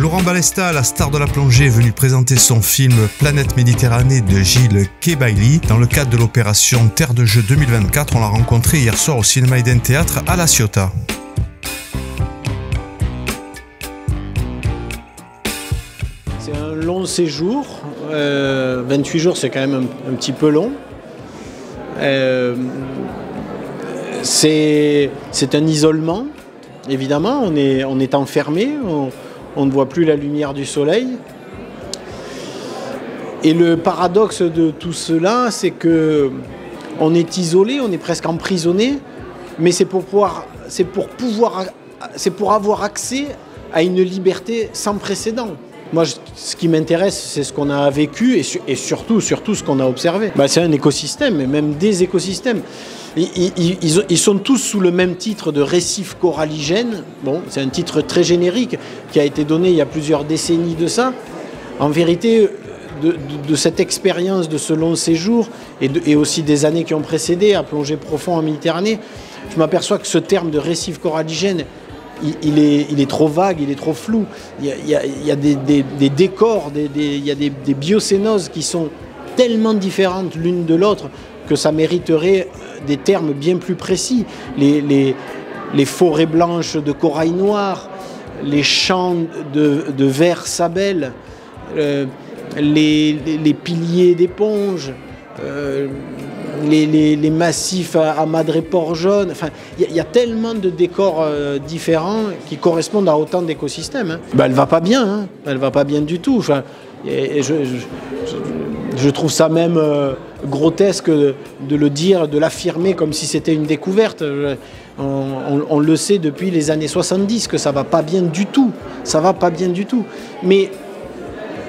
Laurent Balesta, la star de la plongée, est venu présenter son film Planète Méditerranée de Gilles Kebaili. Dans le cadre de l'opération Terre de Jeux 2024, on l'a rencontré hier soir au Cinéma Eden Théâtre à La Ciotat. C'est un long séjour, 28 jours c'est quand même un petit peu long. C'est un isolement, évidemment, on est enfermé, on ne voit plus la lumière du soleil. Et le paradoxe de tout cela, c'est que on est isolé, on est presque emprisonné, mais c'est pour avoir accès à une liberté sans précédent. Moi, ce qui m'intéresse, c'est ce qu'on a vécu et surtout ce qu'on a observé. C'est un écosystème, et même des écosystèmes. Ils sont tous sous le même titre de récif coralligène. Bon, c'est un titre très générique qui a été donné il y a plusieurs décennies de ça. En vérité, de cette expérience, de ce long séjour, et aussi des années qui ont précédé à plonger profond en Méditerranée, je m'aperçois que ce terme de récif coralligène, il est trop vague, il est trop flou. Il y a des décors, il y a des biocénoses qui sont tellement différentes l'une de l'autre que ça mériterait des termes bien plus précis. Les forêts blanches de corail noir, les champs de verre sabel, les piliers d'éponge, les massifs à madrépores jaunes. Enfin, il y a tellement de décors différents qui correspondent à autant d'écosystèmes. Elle va pas bien, hein. Elle va pas bien du tout. Enfin, je trouve ça même grotesque de le dire, de l'affirmer comme si c'était une découverte. On le sait depuis les années 70 que ça va pas bien du tout. Ça va pas bien du tout. Mais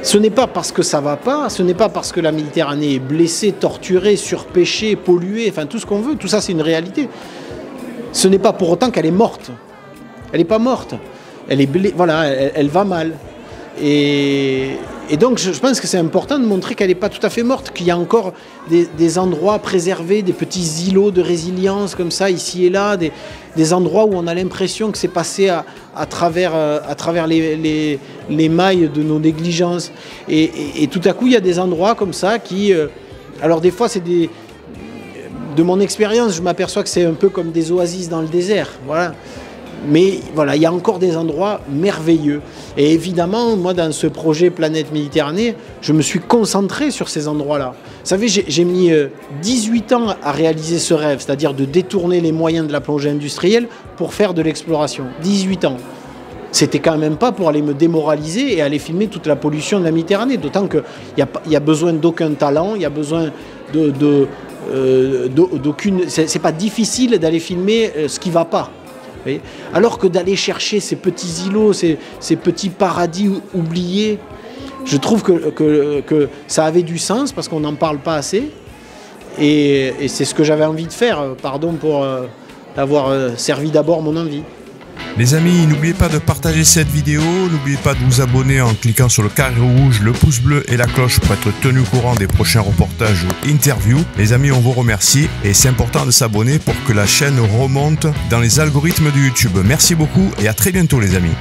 ce n'est pas parce que ça va pas, ce n'est pas parce que la Méditerranée est blessée, torturée, surpêchée, polluée, enfin tout ce qu'on veut, tout ça c'est une réalité. Ce n'est pas pour autant qu'elle est morte. Elle n'est pas morte. Elle est voilà, elle va mal. Et donc je pense que c'est important de montrer qu'elle n'est pas tout à fait morte, qu'il y a encore des endroits préservés, des petits îlots de résilience comme ça, ici et là, des endroits où on a l'impression que c'est passé à travers les mailles de nos négligences. Et tout à coup, il y a des endroits comme ça qui... alors des fois, de mon expérience, je m'aperçois que c'est un peu comme des oasis dans le désert. Voilà. Mais voilà, il y a encore des endroits merveilleux. Et évidemment, moi, dans ce projet Planète Méditerranée, je me suis concentré sur ces endroits-là. Vous savez, j'ai mis 18 ans à réaliser ce rêve, c'est-à-dire de détourner les moyens de la plongée industrielle pour faire de l'exploration. 18 ans. C'était quand même pas pour aller me démoraliser et aller filmer toute la pollution de la Méditerranée. D'autant qu'il n'y a besoin d'aucun talent, il y a besoin d'aucune... C'est pas difficile d'aller filmer ce qui ne va pas. Alors que d'aller chercher ces petits îlots, ces petits paradis oubliés, je trouve que ça avait du sens parce qu'on n'en parle pas assez. Et c'est ce que j'avais envie de faire. Pardon pour avoir servi d'abord mon envie. Les amis, n'oubliez pas de partager cette vidéo, n'oubliez pas de vous abonner en cliquant sur le carré rouge, le pouce bleu et la cloche pour être tenu au courant des prochains reportages ou interviews. Les amis, on vous remercie et c'est important de s'abonner pour que la chaîne remonte dans les algorithmes de YouTube. Merci beaucoup et à très bientôt les amis.